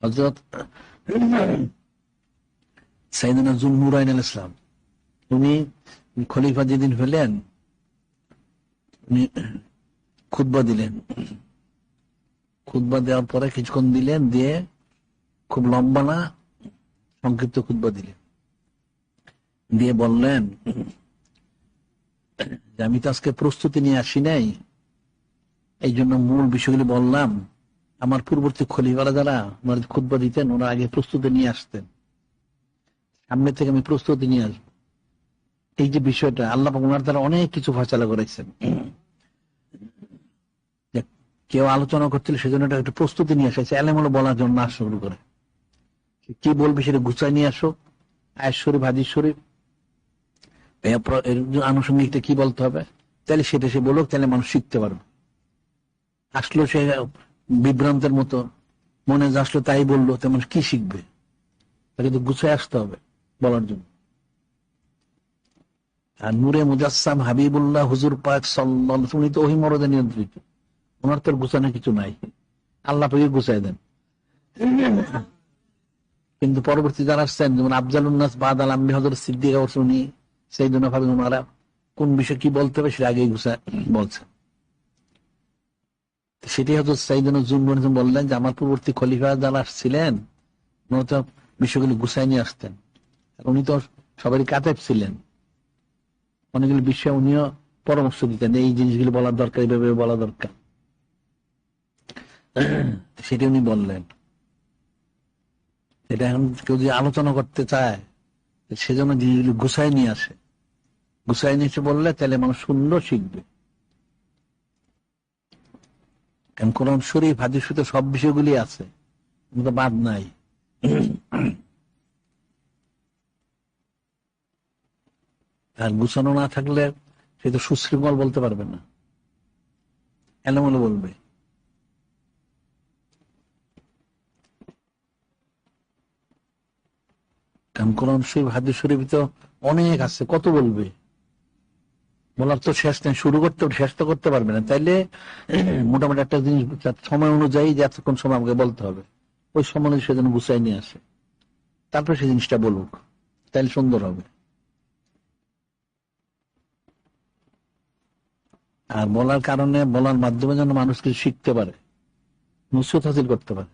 হযরত সাইয়েদনা যুন্নুরাইন আলাইহিস সালাম উনি খলিফা যেদিন হলেন উনি খুতবা দিলেন। খুতবা দেওয়ার পরে কিছুক্ষণ দিলেন, দিয়ে খুব লম্বা না সংক্ষিপ্ত খুতবা দিলেন, দিয়ে বললেন যে আমি তো আজকে প্রস্তুতি নিয়ে আসি নাই, এই জন্য মূল বিষয়গুলি বললাম। আমার পূর্ববর্তী খলিফারা যারা ওনার খুতবা দিতেন, ওরা আগে প্রস্তুতি নিয়ে আসতেন, সামনে থেকে আমি প্রস্তুতি নিয়ে আসবো। এই যে বিষয়টা আল্লাহ পাক ওনার দ্বারা অনেক কিছু ফয়সালা করেছেন। কেউ আলোচনা করছিল সেজন্য একটা প্রস্তুতি নিয়ে আসে, এলেম হলো বলার জন্য না শুরু করে কি বলবে সেটা গুছাই নিয়ে আসো, আয়াত শরীফ হাদিস শরীফ আনুষঙ্গিকটা কি বলতে হবে, তাহলে সেটা সে বলুক, তাহলে মানুষ শিখতে পারবে। আসলো সে বিভ্রান্তের মতো, মনে যে আসলো তাই বললো, তেমন কি শিখবে? তাকে তো গুছাই আসতে হবে বলার জন্য। আর নূরে মুজাসসাম হাবিবুল্লাহ হুজুর পাক সাল্লাল্লাহু আলাইহি ওয়াসাল্লাম, উনি তো ওহী মরদে নিয়ন্ত্রিত, ওনার তো গুছানো কিছু নাই, আল্লাহ পাকে গুছাই দেন। কিন্তু পরবর্তী যারা আসছেন, যেমন আফজালুন নাস বাদাল আম্বি হযরত সিদ্দিক, উনি সাইয়েদুনা ফারুক, ওনারা কোন বিষয়ে কি বলতে হবে সেটা আগেই গুছায় বলছেন। সেটি হয়তো সাইয়েদুনা যুন্নুরাইন বললেন যে আমার পূর্ববর্তী খলিফা যারা আসছিলেন উনি তো বিষয়গুলি গুছাই নিয়ে আসতেন, উনি তো সবারই কাতেব ছিলেন, অনেকগুলি বিষয়ে উনিও পরামর্শ দিতেন, এই জিনিসগুলি বলার দরকার, এইভাবে বলা দরকার, সেটি উনি বললেন। এটা এখন কেউ যদি আলোচনা করতে চায় সেজন্য জিনিসগুলি গুছাই নিয়ে আসে, গুছাই নিয়ে এসে বললে তাহলে মানুষ সুন্দর শিখবে। কারণ কোরআন শরীফ হাদিস শরীফে সব বিষয়গুলি আছে, বাদ নাই। আর গুছানো না থাকলে সে তো সুশৃঙ্খল বলতে পারবে না, এলোমেলো বলবে। কারণ কোরআন শরীফ হাদিস শরীফ তো অনেক আছে, কত বলবে, বলার তো শেষ নেই, শুরু করতে শেষ তো করতে পারবে না। তাইলে মোটামুটি একটা জিনিস সময় অনুযায়ী যে এতক্ষণ সময় আমাকে বলতে হবে, ওই সময় সে যেন গুছাই নিয়ে আসে, তারপরে সেই জিনিসটা বলুক, তাইলে সুন্দর হবে। আর বলার কারণে, বলার মাধ্যমে যেন মানুষ কিছু শিখতে পারে, নসিহত হাসিল করতে পারে।